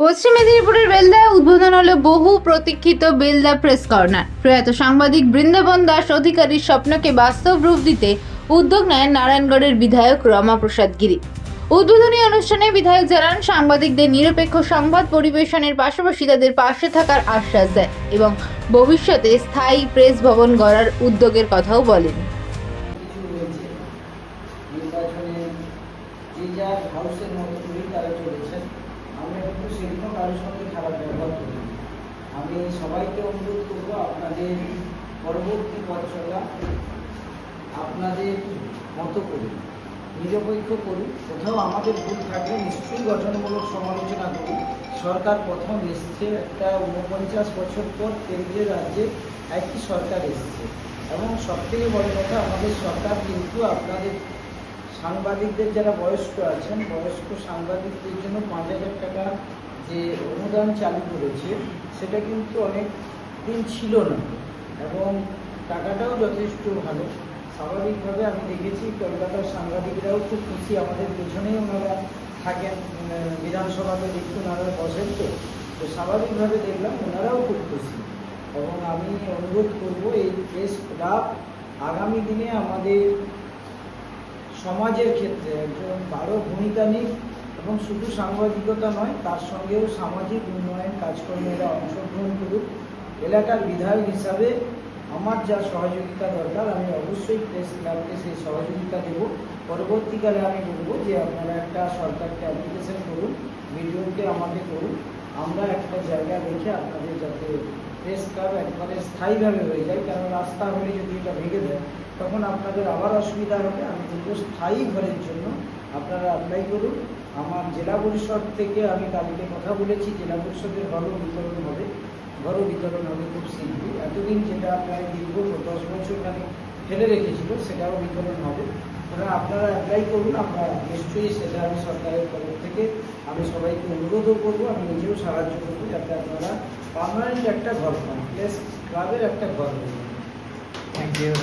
পশ্চিম মেদিনীপুরের বেলদায় উদ্বোধন হলো বহু প্রতীক্ষিত বেলদা প্রেস কর্নার। প্রয়াত সাংবাদিক বৃন্দাবন দাস অধিকারীর স্বপ্নকে বাস্তব রূপ দিতে উদ্যোগ নেন নারায়ণগড়ের বিধায়ক রমাপ্রসাদ গিরি। উদ্বোধনী অনুষ্ঠানে বিধায়ক জানান, সাংবাদিকদের নিরপেক্ষ সংবাদ পরিবেশনের পাশাপাশি তাদের পাশে থাকার আশ্বাস দেয় এবং ভবিষ্যতে স্থায়ী প্রেস ভবন গড়ার উদ্যোগের কথাও বলেন। নির্বাচনে যে যার হাউসের মতো করেই তারা চলেছেন। আমরা কিন্তু সেরকম কারোর সঙ্গে খারাপ ব্যবহার করি। আমি সবাইকে অনুরোধ করবো, আপনাদের পরবর্তী পথ চলা আপনাদের মতো করুন, নিরপেক্ষ করুন। কোথাও আমাদের ভুল থাকলে নিশ্চয়ই গঠনমূলক সমালোচনা করুন। সরকার প্রথম এসছে, একটা 49 বছর পর কেন্দ্রীয় রাজ্যে একটি সরকার এসছে এবং সবথেকে বড় কথা, আমাদের সরকার কিন্তু আপনাদের সাংবাদিকদের যারা বয়স্ক আছেন, বয়স্ক সাংবাদিকদের জন্য 5,000 টাকা যে অনুদান চালু করেছে, সেটা কিন্তু অনেক দিন ছিল না এবং টাকাটাও যথেষ্ট ভালো। স্বাভাবিকভাবে আমি দেখেছি কলকাতার সাংবাদিকরাও খুব খুশি, আমাদের পেছনেই ওনারা থাকেন, বিধানসভাতে দেখতে ওনারা বসেন, তো স্বাভাবিকভাবে দেখলাম ওনারাও খুব খুশি। এবং আমি অনুরোধ করব, এই প্রেস ক্লাব আগামী দিনে আমাদের সমাজের ক্ষেত্রে একজন বড় ভূমিকা নিক এবং শুধু সাংবাদিকতা নয়, তার সঙ্গেও সামাজিক উন্নয়ন কাজকর্মেরা অংশগ্রহণ করুক। এলাকার বিধায়ক হিসাবে আমার যা সহযোগিতা দরকার, আমি অবশ্যই প্রেস ক্লাবকে সেই সহযোগিতা দেব। পরবর্তীকালে আমি বলবো যে আপনারা একটা সরকারকে অ্যাপ্লিকেশন করুন, ভিডিওকে আমাকে করুন, আমরা একটা জায়গা রেখে আপনাদের যাতে প্রেস ক্লাব একবারে স্থায়ীভাবে হয়ে যায়। কারণ রাস্তা হলে যদি এটা ভেঙে দেয় তখন আপনাদের আবার অসুবিধা হবে। আমি বলবো স্থায়ী ঘরের জন্য আপনারা অ্যাপ্লাই করুন। আমার জেলা পরিষদ থেকে আমি কালকে কথা বলেছি, জেলা পরিষদের ঘরও বিতরণ হবে খুব শীঘ্রই। এতদিন যেটা প্রায় দীর্ঘ 10 বছর মানে ফেলে রেখেছিল, সেটাও বিতরণ হবে। আপনারা অ্যাপ্লাই করুন, আমরা নিশ্চয়ই সেটা আমি সরকারের তরফ থেকে আমি সবাইকে অনুরোধও করবো, আমি নিজেও সাহায্য করবো যাতে আপনারা পার্মানেন্ট একটা ঘর পান, প্রেস ক্লাবের একটা ঘর পান। Thank you.